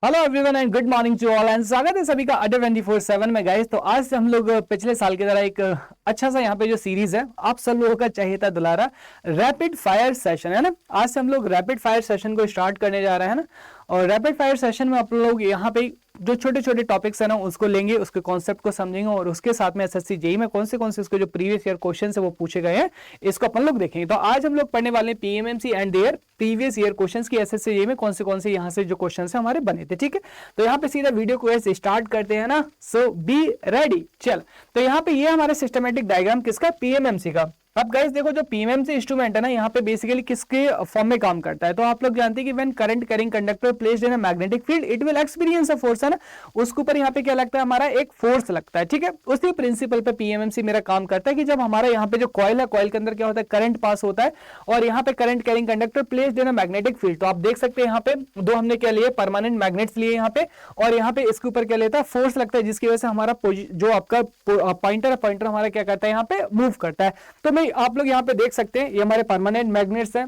Hello everyone and good morning to all and स्वागत है सभी का अड्डा 24/7 में गाइस। तो आज से हम लोग पिछले साल की तरह एक अच्छा सा यहाँ पे जो सीरीज है आप सब लोगों का चाहिए था दुलारा रैपिड फायर सेशन है ना। आज से हम लोग रैपिड फायर सेशन को स्टार्ट करने जा रहे हैं ना। और रैपिड फायर सेशन में आप लोग यहाँ पे जो छोटे छोटे टॉपिक्स है ना उसको लेंगे, उसके कॉन्सेप्ट को समझेंगे और उसके साथ में एसएससी जेईई में कौन से उसके जो प्रीवियस ईयर क्वेश्चन है वो पूछे गए हैं इसको अपन लोग देखेंगे। तो आज हम लोग पढ़ने वाले PMMC and there previous year questions की एसएससी जेईई में कौन से यहाँ से जो क्वेश्चन है हमारे बने थे। ठीक है, तो यहाँ पे सीधा वीडियो को ऐसे स्टार्ट करते हैं ना। सो बी रेडी। चल, तो यहाँ पे ये हमारा सिस्टमेटिक डायग्राम किसका, पीएमएमसी का। अब गाइस देखो जो पीएमएमसी इंस्ट्रूमेंट है ना यहाँ पे बेसिकली किसके फॉर्म में काम करता है। तो आप लोग जानते हैं कि when current carrying conductor placed in a magnetic field it will experience a force है ना। उसके ऊपर यहाँ पे क्या लगता है, हमारा एक फोर्स लगता है। ठीक है, उसी प्रिंसिपल पे पीएमएमसी मेरा काम करता है कि जब हमारा यहाँ पे जो कॉइल है, कॉइल के अंदर क्या होता है, करंट पास होता है और यहाँ पे current carrying conductor placed in a magnetic field. तो आप देख सकते हैं यहाँ पे दो हमने क्या लिए, परमानेंट मैग्नेट्स लिए यहाँ पे, और यहाँ पे इसके ऊपर क्या लेता है, फोर्स लगता है, जिसकी वजह से हमारा जो आपका पॉइंटर हमारा क्या करता है, यहाँ पे मूव करता है। तो मैं आप लोग यहाँ पे देख सकते हैं ये हमारे परमानेंट मैग्नेट्स हैं।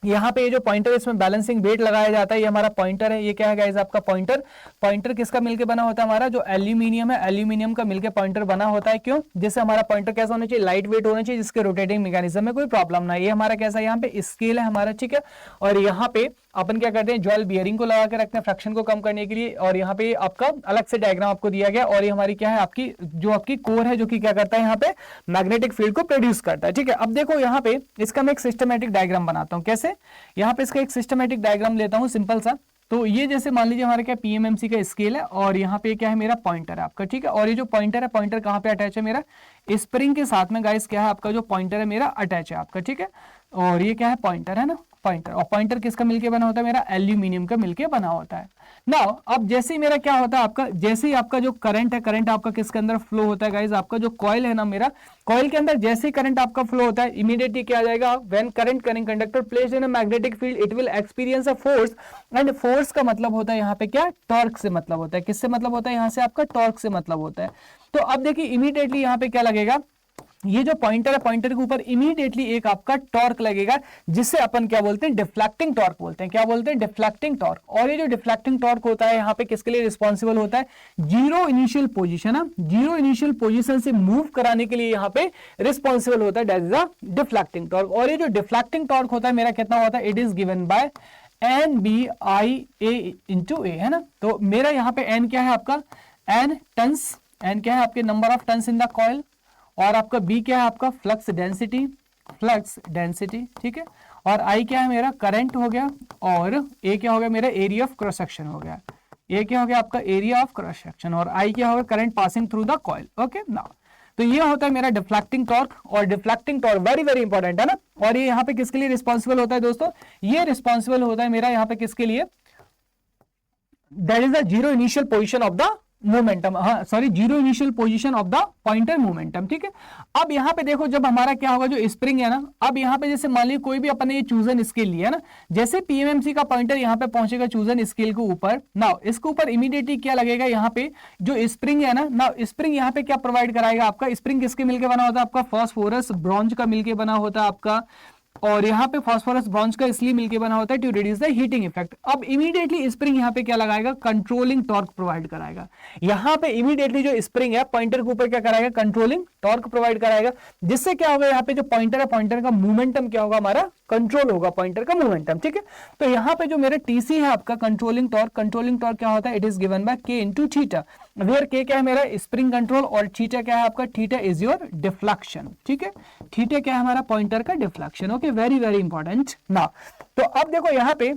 यहाँ पे ये जो पॉइंटर है इसमें बैलेंसिंग वेट लगाया जाता है। ये हमारा पॉइंटर है, ये क्या है गाइस आपका पॉइंटर किसका मिलके बना होता है, हमारा जो एल्यूमिनियम है, एल्यूमिनियम का मिलके पॉइंटर बना होता है। क्यों, जिससे हमारा पॉइंटर कैसा होना चाहिए, लाइट वेट होना चाहिए, जिसके रोटेटिंग मैकेनिज्म में कोई प्रॉब्लम ना है। ये हमारा कैसा, यहाँ पे स्केल है हमारा। ठीक है, और यहाँ पे अपन क्या करते हैं, ज्वेल बियरिंग को लगा के रखते हैं फ्रैक्शन को कम करने के लिए। और यहाँ पे आपका अलग से डायग्राम आपको दिया गया और ये हमारी क्या है, आपकी जो आपकी कोर है जो कि क्या करता है, यहाँ पे मैग्नेटिक फील्ड को प्रोड्यूस करता है। ठीक है, अब देखो यहाँ पे इसका मैं एक सिस्टमेटिक डायग्राम बनाता हूँ। कैसे, यहाँ पे इसका एक सिस्टमेटिक डायग्राम लेता हूँ सिंपल सा। तो ये जैसे मान लीजिए हमारा क्या पीएमएमसी का स्केल है और यहाँ पे क्या है, मेरा पॉइंटर है आपका। ठीक है, और ये जो पॉइंटर है, पॉइंटर कहाँ पे अटैच है, मेरा स्प्रिंग के साथ में गाइस क्या है, आपका जो पॉइंटर है मेरा अटैच है आपका। ठीक है, और ये क्या है, पॉइंटर है ना, पॉइंटर। और पॉइंटर किसका मिलके बना होता है, मेरा एल्यूमिनियम का मिलके बना होता है। नाउ अब जैसे ही मेरा क्या होता है, आपका जैसे ही आपका जो करंट है, करंट आपका किसके अंदर फ्लो होता है गाइस, आपका जो कॉइल है ना मेरा, कॉइल के अंदर जैसे ही करंट आपका फ्लो होता है इमीडिएटली क्या आ जाएगा, when current carrying conductor placed in a magnetic field it will experience a force. And force का मतलब होता है यहाँ पे क्या, टॉर्क से मतलब होता है। किससे मतलब होता है, यहाँ से आपका टॉर्क से मतलब होता है। तो अब देखिए इमीडिएटली यहाँ पे क्या लगेगा, ये जो पॉइंटर है, पॉइंटर के ऊपर इमीडिएटली एक आपका टॉर्क लगेगा, जिससे अपन क्या बोलते हैं, डिफ्लेक्टिंग टॉर्क बोलते हैं। क्या बोलते हैं, डिफ्लेक्टिंग टॉर्क। और ये जो डिफ्लेक्टिंग टॉर्क होता है यहाँ पे किसके लिए रिस्पॉन्सिबल होता है, जीरो इनिशियल पोजीशन है, जीरो इनिशियल पोजीशन से मूव कराने के लिए यहाँ पे रिस्पॉन्सिबल होता है, that is the deflecting torque. और ये जो डिफ्लेक्टिंग टॉर्क होता है मेरा कितना होता है, it is given by NBI into a है ना। तो मेरा यहाँ पे एन क्या है आपका, एन टन्स, एन क्या है आपके number of turns in the coil, और आपका बी क्या है आपका फ्लक्स डेंसिटी। ठीक है, और आई क्या है मेरा करंट हो गया, और ए क्या हो गया मेरा एरिया ऑफ क्रॉस सेक्शन हो गया। ए क्या हो गया आपका एरिया ऑफ क्रॉस सेक्शन, और आई क्या होगा current passing through the coil. Okay now, तो ये होता है मेरा डिफ्लेक्टिंग टॉर्क। और deflecting torque very very important है ना। और ये यहाँ पे किसके लिए रिस्पॉन्सिबल होता है दोस्तों, ये रिस्पॉन्सिबल होता है मेरा यहाँ पे किसके लिए, that is the zero initial position of the momentum, हाँ sorry, zero initial position of the pointer momentum. ठीक है, अब यहाँ पे देखो जब हमारा क्या होगा, जो स्प्रिंग है ना, अब यहाँ पे जैसे मान लीजिए कोई भी अपने ये चूजन स्केल लिया ना, जैसे पीएमएमसी का पॉइंटर यहाँ पे पहुंचेगा चूजन स्केल के ऊपर, नाउ इसके ऊपर इमीडिएटली क्या लगेगा, यहाँ पे जो स्प्रिंग है ना, नाउ स्प्रिंग यहाँ पे क्या प्रोवाइड कराएगा, आपका स्प्रिंग किसके मिलकर बना होता है, आपका फास्फोरस ब्रॉन्ज का मिलकर बना होता है आपका। और यहाँ पे फास्फोरस ब्रॉन्ज का इसलिए मिलके बना होता है to reduce the heating effect. अब इमीडिएटली स्प्रिंग यहाँ पे क्या लगाएगा, कंट्रोलिंग टॉर्क प्रोवाइड कराएगा। यहाँ पे इमीडिएटली जो स्प्रिंग है पॉइंटर के ऊपर क्या कराएगा, कंट्रोलिंग टॉर्क प्रोवाइड कराएगा, जिससे क्या होगा, यहाँ पे जो पॉइंटर है, पॉइंटर का मोमेंटम क्या होगा, हमारा कंट्रोल होगा पॉइंटर का मोमेंटम। ठीक है, तो यहाँ पे जो मेरा टीसी है आपका कंट्रोलिंग टॉर्क क्या होता है, इट इज गिवन बाय के इंटू थीटा, वेयर के क्या है मेरा स्प्रिंग कंट्रोल और थीटा क्या है आपका, थीटा इज योर डिफ्लेक्शन। ठीक है, थीटा क्या है हमारा पॉइंटर का deflection. Okay, very very important ना। तो अब देखो यहाँ पे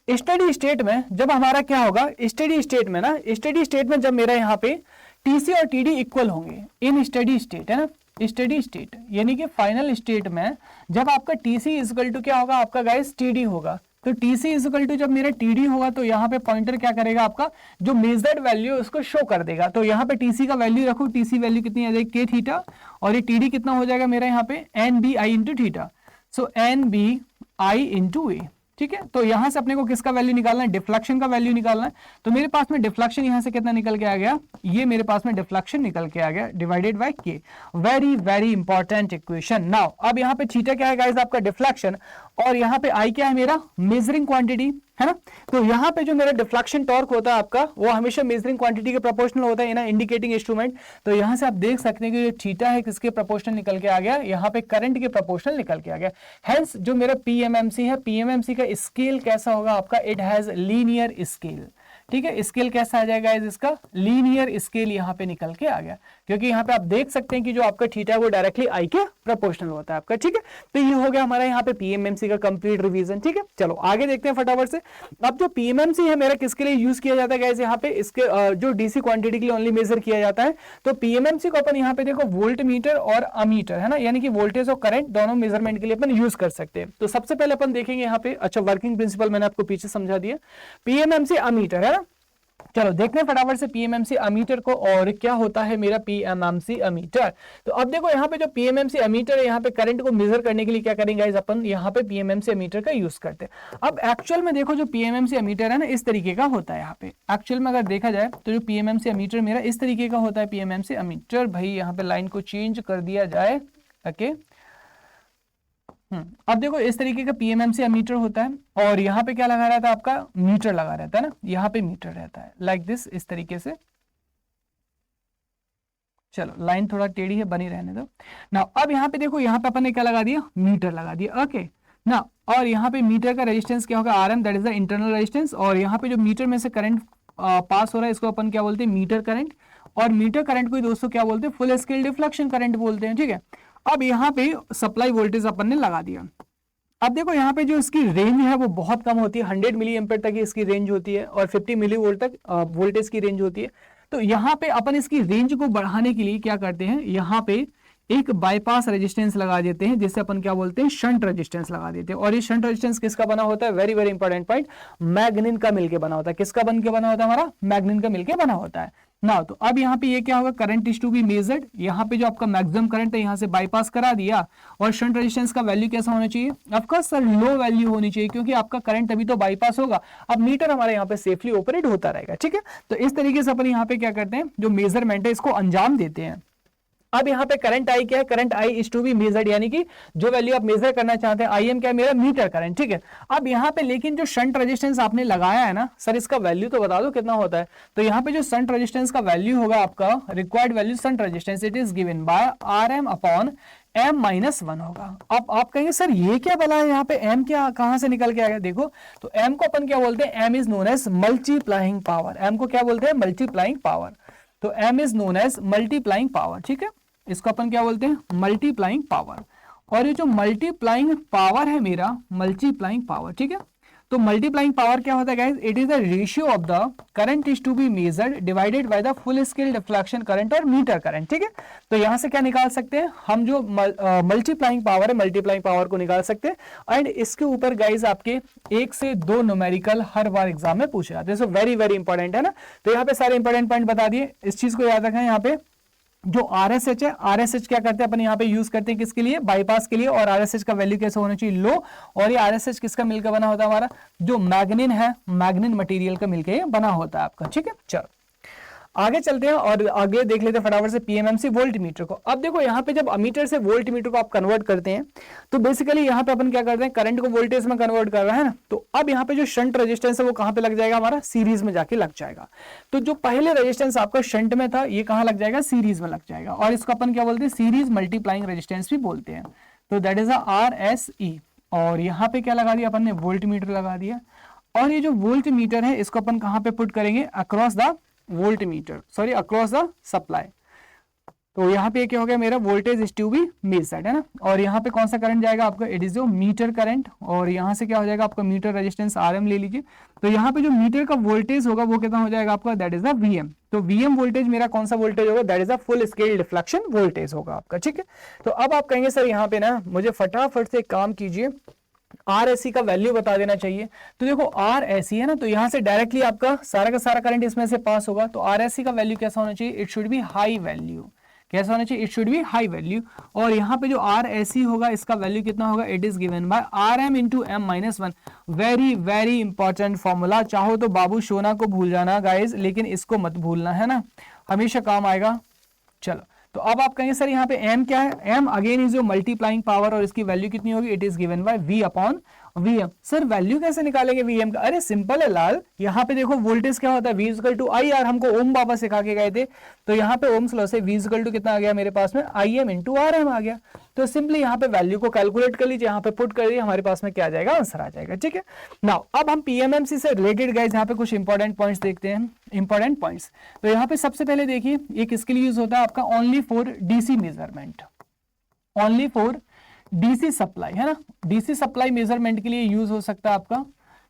स्टेडी स्टेट में जब हमारा क्या होगा, स्टेडी स्टेट में ना, स्टेडी स्टेट में जब मेरा यहाँ पे टीसी और टीडी इक्वल होंगे इन स्टेडी स्टेट है ना, स्टेडी स्टेट यानी कि फाइनल स्टेट में जब आपका टीसी इक्वल टू क्या होगा, आपका गाइस टीडी होगा। तो टीसी इक्वल टू जब मेरा टीडी होगा तो यहाँ पे पॉइंटर क्या करेगा, आपका जो मेजर्ड वैल्यू है उसको शो कर देगा। तो यहाँ पे टीसी का वैल्यू रखो, टीसी वैल्यू कितनी आ जाएगी, के थीटा, और ये टीडी कितना हो जाएगा मेरा यहाँ पे NBI इंटू थीटा। सो NBI इंटू ए। ठीक है, तो यहां से अपने को किसका वैल्यू निकालना है, डिफ्लेक्शन का वैल्यू निकालना है। तो मेरे पास में डिफ्लेक्शन यहां से कितना निकल के आ गया, ये मेरे पास में डिफ्लेक्शन निकल के आ गया डिवाइडेड बाय के। Very very important equation. Now अब यहाँ पे थीटा क्या है गाइस, आपका डिफ्लेक्शन, और यहाँ पे आई क्या है मेरा मेजरिंग क्वांटिटी है ना। तो यहाँ पे जो मेरा डिफ्लेक्शन टॉर्क होता है आपका, वो हमेशा मेजरिंग क्वांटिटी के प्रोपोर्शनल होता है ना, इंडिकेटिंग इंस्ट्रूमेंट। तो यहाँ से आप देख सकते हैं कि जो थीटा है किसके प्रोपोर्शनल निकल के आ गया, यहाँ पे करंट के प्रोपोर्शनल निकल के आ गया। हेंस जो मेरा पीएमएमसी है, पीएमएमसी का स्केल कैसा होगा आपका, इट हैज लीनियर स्केल। ठीक है, स्केल कैसा आ जाएगा, इसका लीनियर स्केल यहाँ पे निकल के आ गया, क्योंकि यहाँ पे आप देख सकते हैं कि जो आपका थीटा है वो डायरेक्टली आई के प्रोपोर्शनल होता है आपका। ठीक है, तो ये हो गया हमारा यहाँ पे पीएमएमसी का कंप्लीट रिवीजन। ठीक है, चलो आगे देखते हैं फटाफट से। अब जो पीएमएमसी है मेरा किसके लिए यूज किया जाता है गाइस, यहाँ पे इसके जो डीसी क्वांटिटी के लिए ओनली मेजर किया जाता है। तो पीएमएमसी को अपन यहाँ पे देखो वोल्ट मीटर और अमीटर, है ना, यानी कि वोल्टेज और करंट दोनों मेजरमेंट के लिए अपन यूज कर सकते हैं। तो सबसे पहले अपन देखेंगे यहाँ पे, अच्छा वर्किंग प्रिंसिपल मैंने आपको पीछे समझा दिया। पीएमएमसी अमीटर, है ना, चलो देखते हैं फटाफट से पीएमएमसी अमीटर को, और क्या होता है मेरा पीएमएमसी अमीटर। तो अब देखो यहाँ पे जो पीएमएमसी अमीटर है, यहाँ पे करंट को मेजर करने के लिए क्या करेंगे गाइस, अपन यहाँ पे पीएमएमसी अमीटर का यूज करते हैं। अब एक्चुअल में देखो जो पीएमएमसी अमीटर है ना, इस तरीके का होता है। यहाँ पे एक्चुअल में अगर देखा जाए तो जो पीएमएमसी अमीटर मेरा इस तरीके का होता है। पीएमएमसी अमीटर, भाई यहाँ पे लाइन को चेंज कर दिया जाए, ओके। अब देखो इस तरीके का पीएमएमसी अमीटर होता है, और यहाँ पे क्या लगा रहता है आपका, मीटर लगा रहता है ना, यहाँ पे मीटर रहता है लाइक दिस, इस तरीके से। चलो लाइन थोड़ा टेढ़ी है, बनी रहने दो ना। अब यहाँ पे देखो, यहाँ पे अपन ने क्या लगा दिया, मीटर लगा दिया, ओके ना। और यहाँ पे मीटर का रेजिस्टेंस क्या होगा, RM, that is the internal resistance. और यहाँ पे जो मीटर में से करंट पास हो रहा है, इसको अपन क्या बोलते हैं, मीटर करंट। और मीटर करंट को दोस्तों क्या बोलते हैं, फुल स्केल डिफ्लेक्शन करंट बोलते हैं। ठीक है, अब यहाँ पे सप्लाई वोल्टेज अपन ने लगा दिया। अब देखो यहाँ पे जो इसकी रेंज है वो बहुत कम होती है, 100 मिली एम्पेयर तक इसकी रेंज होती है, और 50 मिली वोल्ट तक वोल्टेज की रेंज होती है। तो यहाँ पे अपन इसकी रेंज को बढ़ाने के लिए क्या करते हैं, यहाँ पे एक बाईपास रेजिस्टेंस लगा देते हैं, जिससे अपन क्या बोलते हैं, शंट रेजिस्टेंस लगा देते हैं। और ये शंट रेजिस्टेंस किसका बना होता है, वेरी वेरी इंपॉर्टेंट पॉइंट, मैग्नीन का मिलके बना होता है। किसका बन के बना होता है, हमारा मैग्नीन का मिलके बना होता है ना। तो अब यहाँ पे ये क्या होगा, current is to be measured. यहाँ पे जो आपका मैक्सिमम करंट है यहाँ से बाईपास करा दिया, और शंट रेजिस्टेंस का वैल्यू कैसा होना चाहिए, of course sir low value होनी चाहिए, क्योंकि आपका करंट अभी तो बाईपास होगा। अब मीटर हमारे यहाँ पे सेफली ऑपरेट होता रहेगा। ठीक है, तो इस तरीके से अपन यहाँ पे क्या करते हैं, जो मेजरमेंट है इसको अंजाम देते हैं। अब यहाँ पे करंट आई क्या है, current I is to be measured, यानी कि जो वैल्यू आप मेजर करना चाहते हैं, आई एम क्या है मेरा, मीटर करंट। ठीक है, अब यहाँ पे लेकिन जो शंट रेजिस्टेंस आपने लगाया है ना, सर इसका वैल्यू तो बता दो कितना होता है। तो यहाँ पे जो शंट रेजिस्टेंस का वैल्यू होगा आपका, required value shunt resistance, it is given by R M upon m-1 होगा। अब आप कहेंगे सर ये क्या बला है, यहाँ पे m क्या कहां से निकल के आ गया, देखो तो m को अपन क्या बोलते हैं, m is known as multiplying power. m को क्या बोलते हैं, मल्टीप्लाइंग पावर। तो m is known as multiplying power. ठीक है, इसको अपन क्या बोलते हैं, मल्टीप्लाइंग पावर। और ये जो मल्टीप्लाइंग पावर है मेरा, मल्टीप्लाइंग पावर, ठीक है, तो मल्टीप्लाइंग पावर क्या होता है guys, it is the ratio of the current is to be measured divided by the full scale deflection current और मीटर करंट। ठीक है, तो यहां से क्या निकाल सकते हैं हम, जो मल्टीप्लाइंग पावर है, मल्टीप्लाइंग पावर को निकाल सकते हैं। एंड इसके ऊपर गाइस आपके 1 से 2 न्यूमेरिकल हर बार एग्जाम में पूछे जाते हैं, सो वेरी वेरी इंपॉर्टेंट है ना। तो यहाँ पे सारे इंपॉर्टेंट पॉइंट बता दिए, इस चीज को याद रखें। यहाँ पे जो RSH है, RSH क्या करते हैं अपन यहाँ पे यूज करते हैं किसके लिए, बाईपास के लिए। और RSH का वैल्यू कैसे होना चाहिए, लो। और ये RSH किसका मिलकर बना होता है, हमारा जो मैग्नीन है, मैग्नीन मटेरियल का मिलकर बना होता है आपका। ठीक है, चलो आगे चलते हैं और आगे देख लेते हैं फटाफट से पीएमएमसी वोल्ट मीटर को। अब देखो यहाँ पे जब अमीटर से वोल्ट मीटर को आप कन्वर्ट करते हैं, तो बेसिकली यहाँ पे अपन क्या करते हैं, करंट को वोल्टेज में कन्वर्ट कर रहे हैं ना। तो अब यहाँ पे जो शंट रेजिस्टेंस है वो कहाँ पे लग जाएगा, हमारा सीरीज में जाके लग जाएगा। तो जो पहले रेजिस्टेंस आपका शंट में था, ये कहाँ लग जाएगा, सीरीज में लग जाएगा। और इसको अपन क्या बोलते हैं, सीरीज मल्टीप्लाइंग रेजिस्टेंस भी बोलते हैं। तो दैट इज RSE। और यहाँ पे क्या लगा दिया अपन ने, वोल्ट मीटर लगा दिया। और ये जो वोल्ट मीटर है इसको अपन कहाँ पे पुट करेंगे, across the volt meter, sorry across the supply. तो यहाँ पे क्या हो गया, मेरा voltage is to be measured, है ना। और यहाँ पे कौन सा करंट जाएगा आपका, इट इज जो मीटर करंट। और यहाँ से क्या हो जाएगा आपका, मीटर रेजिस्टेंस RM ले लीजिए। तो यहाँ पे जो मीटर का वोल्टेज होगा वो कितना हो जाएगा आपका, दैट इज द VM। तो VM वोल्टेज मेरा कौन सा वोल्टेज होगा, that is the full scale deflection voltage होगा आपका। ठीक है, तो अब आप कहेंगे सर यहाँ पे ना मुझे फटाफट से काम कीजिए, RSE का वैल्यू बता देना चाहिए। तो देखो RSE है ना, तो यहाँ से डायरेक्टली आपका सारा का सारा करंट इसमें से पास होगा। तो RSE का वैल्यू कैसा होना चाहिए, it should be high value. कैसा होना चाहिए, it should be high value. और यहाँ पे जो RSE होगा इसका वैल्यू कितना होगा, it is given bye RM into M-1। Very very important formula, चाहो तो बाबू सोना को भूल जाना गाइज, लेकिन इसको मत भूलना, है ना, हमेशा काम आएगा। चलो तो अब आप कहेंगे सर यहाँ पे M क्या है, M अगेन इज जो मल्टीप्लाइंग पावर, और इसकी वैल्यू कितनी होगी, it is given bye V upon Vm। Sir value कैसे निकालेंगे Vm का? अरे सिंपल है लाल, यहाँ पे देखो वोल्टेज क्या होता है, V equal to I R, हमको ओम बाबा सिखा के गए थे, तो यहाँ पे ओम्स लॉ से V इक्वल टू कितना आ गया मेरे पास में, Im इंटू आर एम आ गया। तो सिंपली यहाँ पे वैल्यू को कैलकुलेट कर लीजिए, यहाँ पे पुट कर दीजिए, हमारे पास में क्या आ जाएगा, आंसर आ जाएगा। ठीक है, नाउ अब हम पीएमएमसी से रिलेटेड गाइस यहाँ पे कुछ इंपॉर्टेंट पॉइंट्स देखते हैं, इंपॉर्टेंट पॉइंट्स। तो यहाँ पे सबसे पहले देखिए ये किसके लिए यूज होता है आपका, only for DC measurement, only for DC supply, है ना, डीसी सप्लाई मेजरमेंट के लिए यूज हो सकता है आपका,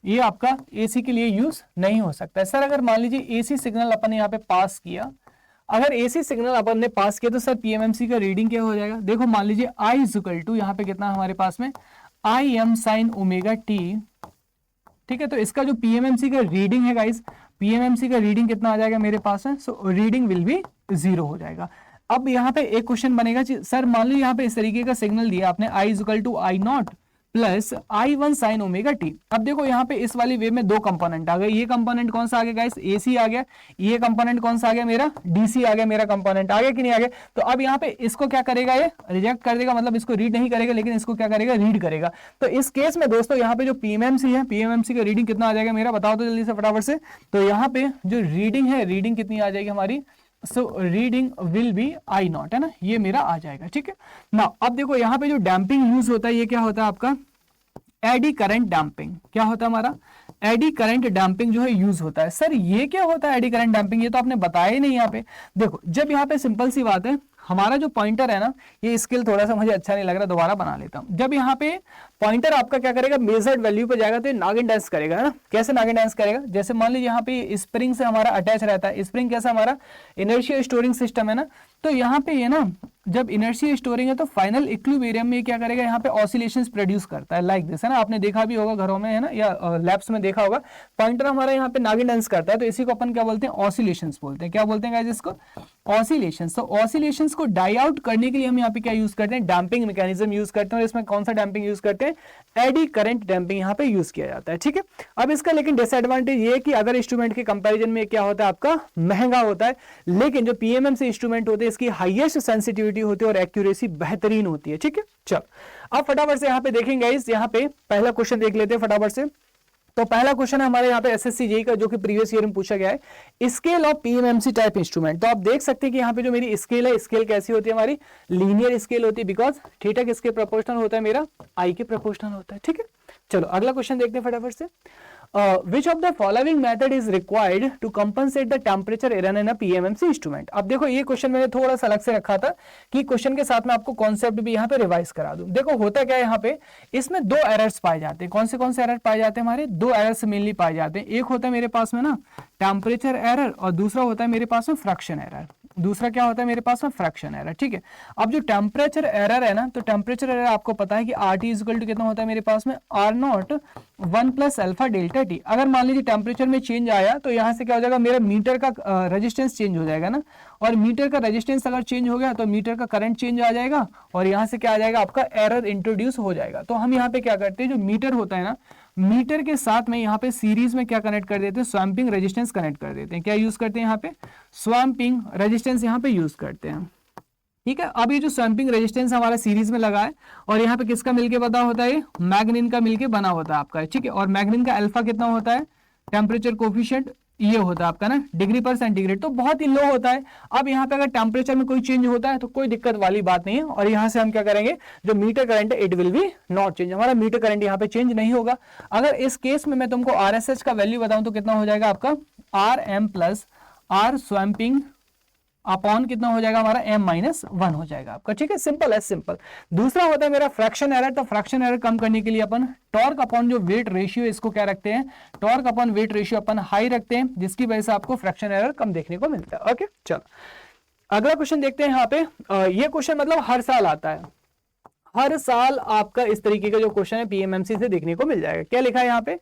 ये आपका एसी के लिए यूज नहीं हो सकता है। सर अगर मान लीजिए एसी सिग्नल अपन ने यहाँ पे पास किया, अगर एसी सिग्नल अपन ने पास किया तो सर पीएमएमसी का रीडिंग क्या हो जाएगा, देखो मान लीजिए आई इज इक्वल टू यहाँ पे कितना हमारे पास में I am sign omega T. ठीक है, तो इसका जो पीएमएमसी का रीडिंग है गाइस, पीएमएमसी का रीडिंग कितना आ जाएगा मेरे पास है, सो रीडिंग विल बी 0 हो जाएगा। अब यहाँ पे एक क्वेश्चन बनेगा, सर मान लो यहाँ पे इस तरीके का सिग्नल दिया आपने I is equal to I naught plus I one sine omega T. अब देखो यहाँ पे इस वाली वे में दो कंपोनेंट आ गए, ये कंपोनेंट कौन सा आ गया गाइस, एसी आ गया, ये कंपोनेंट कौन सा आ गया मेरा, डीसी आ गया, मेरा कंपोनेंट आ गया कि नहीं आ गया। तो अब यहाँ पे इसको क्या करेगा, ये रिजेक्ट कर देगा, मतलब इसको रीड नहीं करेगा, लेकिन इसको क्या करेगा, रीड करेगा। तो इस केस में दोस्तों यहाँ पे जो पीएमएमसी है, पीएमएमसी का रीडिंग कितना आ जाएगा मेरा, बताओ तो जल्दी से फटाफट से। तो यहाँ पे जो रीडिंग है, रीडिंग कितनी आ जाएगी हमारी, so reading will be I nought, है ना, ये मेरा आ जाएगा। ठीक है ना, अब देखो यहाँ पे जो डैम्पिंग यूज होता है, ये क्या होता है आपका, एडी करंट डैम्पिंग। क्या होता है हमारा, एडी करंट डैम्पिंग जो है यूज होता है। सर ये क्या होता है एडी करंट डैम्पिंग, ये तो आपने बताया ही नहीं यहाँ पे। देखो जब यहाँ पे सिंपल सी बात है, हमारा जो पॉइंटर है ना, ये स्केल थोड़ा सा मुझे अच्छा नहीं लग रहा, दोबारा बना लेता हूं। जब यहाँ पे पॉइंटर आपका क्या करेगा, मेजर्ड वैल्यू पे जाएगा तो ये नागिन डांस करेगा, है ना। कैसे नागिन डांस करेगा, जैसे मान लीजिए यहाँ पे स्प्रिंग से हमारा अटैच रहता है, स्प्रिंग कैसा हमारा इनर्शिया स्टोरिंग सिस्टम है ना, तो यहाँ पे ये ना जब इनर्शिया स्टोरिंग है तो फाइनल इक्विलिब्रियम में क्या करेगा, यहाँ पे ऑसिलेशंस प्रोड्यूस करता है, लाइक दिस, है ना। आपने देखा भी होगा घरों में, है ना, या लैब्स में देखा होगा, पॉइंटर हमारा यहाँ पे नागिन डांस करता है, तो इसी को अपन क्या बोलते हैं, ऑसिलेशंस बोलते हैं। क्या बोलते हैं गाइस इसको, ऑसिलेशंस। तो ऑसिलेशंस को डाई आउट करने के लिए हम यहाँ पे क्या यूज करते हैं, डैम्पिंग मैकेनिज्म यूज करते हैं। और इसमें कौन सा डैम्पिंग यूज करते हैं, एडी करंट डैम्पिंग यहाँ पे यूज किया जाता है। ठीक है, अब इसका लेकिन डिसएडवांटेज ये है कि अदर इंस्ट्रूमेंट के कंपैरिजन में क्या होता है, आपका महंगा होता है, लेकिन जो पीएमएमसी इंस्ट्रूमेंट होते हैं इसकी हाईएस्ट सेंसिटिविटी होती है और एक्यूरेसी बेहतरीन होती है। ठीक है, चलो अब फटाफट से यहाँ पे देखेंगे इस, यहाँ पे पहला क्वेश्चन देख लेते हैं फटाफट से। तो पहला क्वेश्चन है हमारे यहाँ पे एसएससी जेईई का, जो कि प्रीवियस ईयर में पूछा गया है, scale of PMMC type instrument. तो आप देख सकते हैं कि यहाँ पे जो मेरी स्केल है, स्केल कैसी होती है हमारी, लीनियर स्केल होती है, बिकॉज थीटा किसके प्रोपोर्शनल होता है, मेरा आई के प्रोपोर्शनल होता है। ठीक है, चलो अगला क्वेश्चन देखते हैं फटाफट से। Which of the following method is required to compensate the temperature error in a PMMC instrument? अब देखो ये क्वेश्चन मैंने थोड़ा सा अलग से रखा था कि क्वेश्चन के साथ में आपको कॉन्सेप्ट भी यहाँ पे रिवाइज करा दूं। देखो होता क्या है यहाँ पे, इसमें दो एरर्स पाए जाते हैं। कौन से एरर पाए जाते हैं, हमारे दो एरर्स मेनली पाए जाते हैं। एक होता है मेरे पास में ना टेम्परेचर एरर, और दूसरा होता है मेरे पास में फ्रैक्शन एरर। दूसरा क्या होता है मेरे पास में, फ्रैक्शन एरर। ठीक है, अब जो टेम्परेचर एरर है ना, तो टेम्परेचर एरर आपको पता है कि R T is equal to कितना होता है मेरे पास में, R nought 1 plus alpha delta T. अगर मान लीजिए टेम्परेचर में चेंज आया तो यहाँ से क्या हो जाएगा, मेरा मीटर का रेजिस्टेंस चेंज हो जाएगा ना, और मीटर का रेजिस्टेंस अगर चेंज हो गया तो मीटर का करंट चेंज आ जाएगा, और यहाँ से क्या आ जाएगा, आपका एरर इंट्रोड्यूस हो जाएगा। तो हम यहाँ पे क्या करते हैं, जो मीटर होता है ना, मीटर के साथ में यहाँ पे सीरीज में क्या कनेक्ट कर देते हैं, स्वैम्पिंग रेजिस्टेंस कनेक्ट कर देते हैं। क्या यूज करते हैं यहाँ पे, स्वैम्पिंग रेजिस्टेंस यहाँ पे यूज करते हैं। ठीक है, अब ये जो स्वैम्पिंग रेजिस्टेंस हमारा सीरीज में लगा है, और यहाँ पे किसका मिलके बना होता है, मैग्नीन का मिलके बना होता है आपका। ठीक है, और मैग्नीन का अल्फा कितना होता है, टेम्परेचर कोफिशिएंट ये होता है आपका ना डिग्री पर सेंटीग्रेड, तो बहुत ही लो होता है। अब यहाँ पे अगर टेम्परेचर में कोई चेंज होता है तो कोई दिक्कत वाली बात नहीं है, और यहाँ से हम क्या करेंगे, जो मीटर करंट है it will be not change, हमारा मीटर करंट यहाँ पे चेंज नहीं होगा। अगर इस केस में मैं तुमको आरएसएच का वैल्यू बताऊं तो कितना हो जाएगा आपका, R M plus R swamping upon कितना हो जाएगा हमारा, m-1 हो जाएगा आपका। ठीक है, सिंपल है, सिंपल। दूसरा होता है मेरा फ्रैक्शन एरर। तो फ्रैक्शन एरर कम करने के लिए अपन टॉर्क अपॉन जो वेट रेशियो, इसको क्या रखते हैं, टॉर्क अपॉन वेट रेशियो अपन हाई रखते हैं, जिसकी वजह से आपको फ्रैक्शन एरर कम देखने को मिलता है। ओके, चलो अगला क्वेश्चन देखते हैं। यहाँ पे ये क्वेश्चन मतलब हर साल आता है, हर साल आपका इस तरीके का जो क्वेश्चन है पीएमएमसी से देखने को मिल जाएगा। क्या लिखा है यहाँ पे,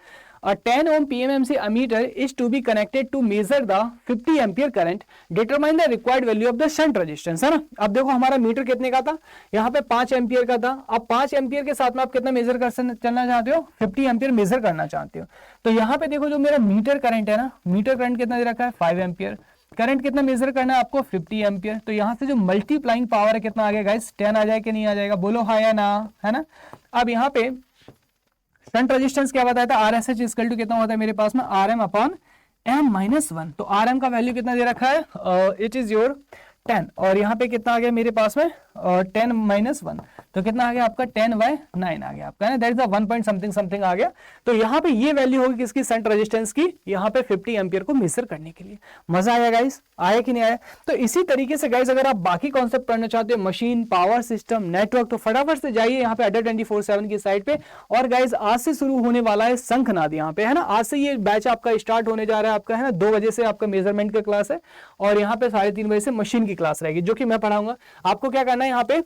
10 ohm PMMC ammeter is to be connected to measure the 50 ampere current, determine the required value of the shunt resistance, है ना। अब देखो हमारा मीटर कितने का था, यहाँ पे 5 एम्पियर का था। अब 5 एम्पियर के साथ में आप कितना मेजर कर चलना चाहते हो, 50 एम्पियर मेजर करना चाहते हो। तो यहाँ पे देखो जो मेरा मीटर करंट है ना, मीटर करंट कितना दे रखा है, 5 एम्पियर। करंट कितना मेजर करना है आपको, 50 एम्पियर। तो यहाँ से जो मल्टीप्लाइंग पावर है कितना आ गया गाइस, 10 आ जाए कि नहीं आ जाएगा, बोलो हाँ या ना, है ना। अब यहाँ पे शंट रेजिस्टेंस क्या बताया था, RSH इक्वल टू कितना होता है मेरे पास में, RM अपॉन M माइनस 1। तो RM का वैल्यू कितना दे रखा है, इट इज योर 10, और यहाँ पे कितना आ गया मेरे पास में 10 माइनस 1, तो कितना आ गया आपका 10/9 आ गया आपका, है ना, that is the 1 point something something आ गया। तो यहाँ पे ये वैल्यू होगी किसकी, शंट रेजिस्टेंस की, यहाँ पे 50 एम्पियर को मेजर करने के लिए। मजा आया गाइस, आया कि नहीं आया? तो इसी तरीके से गाइस अगर आप बाकी कॉन्सेप्ट पढ़ना चाहते हो, मशीन, पावर सिस्टम, नेटवर्क, तो फटाफट से जाइए यहाँ पे अड्डा 24/7 की साइट पे। और गाइस आज से शुरू होने वाला है शंखनाद यहाँ पे, है ना, आज से ये बैच आपका स्टार्ट होने जा रहा है आपका, है ना, 2 बजे से आपका मेजरमेंट का क्लास है, और यहाँ पे 3:30 बजे से मशीन की क्लास रहेगी जो कि मैं पढ़ाऊंगा। आपको क्या करना है, यहाँ पे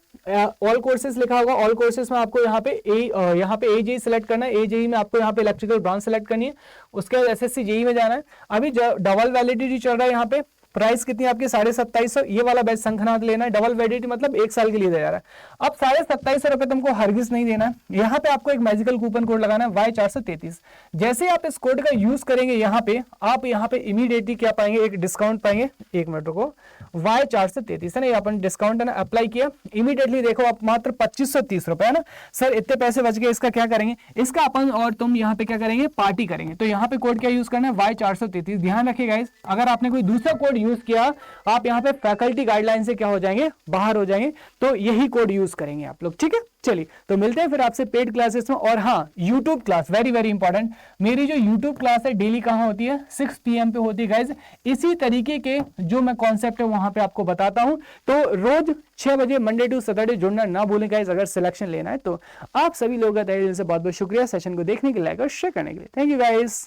ऑल कोर्सेज लिखा होगा, ऑल कोर्सेज में आपको यहाँ पे AJE सिलेक्ट करना है, AJE में आपको यहाँ पे इलेक्ट्रिकल ब्रांच सेलेक्ट करनी है, उसके बाद SSC JEE में जाना है। अभी डबल वैलिडिटी चल रहा है यहाँ पे, प्राइस कितनी आपकी 2750, ये वाला बैच शंखनाद लेना है, डबल वैलिडिटी मतलब 1 साल के लिए दिया जा रहा है। अब 2750 रुपए तुमको हरगिज नहीं देना है, यहाँ पे आपको एक मैजिकल कूपन कोड लगाना है Y433। जैसे आप इस कोड का यूज करेंगे यहाँ पे, आप यहाँ पे इमीडिएटली क्या पाएंगे, एक डिस्काउंट पाएंगे, 1 मिनट को, Y433 है ना, अपन डिस्काउंट है ना अप्लाई किया, इमीडिएटली देखो आप मात्र 2530 रुपए, है ना। सर इतने पैसे बच गए, इसका क्या करेंगे, इसका अपन और तुम यहाँ पे क्या करेंगे, पार्टी करेंगे। तो यहाँ पे कोड क्या यूज करना है, Y433। ध्यान रखिए गाइस, अगर आपने कोई दूसरा कोड यूज किया, आप यहाँ पे फैकल्टी गाइडलाइन से क्या हो जाएंगे, बाहर हो जाएंगे, तो यही कोड यूज करेंगे आप लोग, ठीक है। चलिए तो मिलते हैं फिर आपसे पेड क्लासेस में। और हाँ, YouTube class very very important, मेरी जो यूट्यूब क्लास है डेली कहाँ होती है, 6 PM पे होती है गाइज। इसी तरीके के जो मैं कॉन्सेप्ट है वहां पे आपको बताता हूं, तो रोज 6 बजे मंडे टू सैटरडे जुड़ना ना भूलें गाइज, अगर सिलेक्शन लेना है तो। आप सभी लोगों का तहे दिल से बहुत बहुत शुक्रिया सेशन को देखने के लिए, लाइक और शेयर करने के लिए। Thank you guys.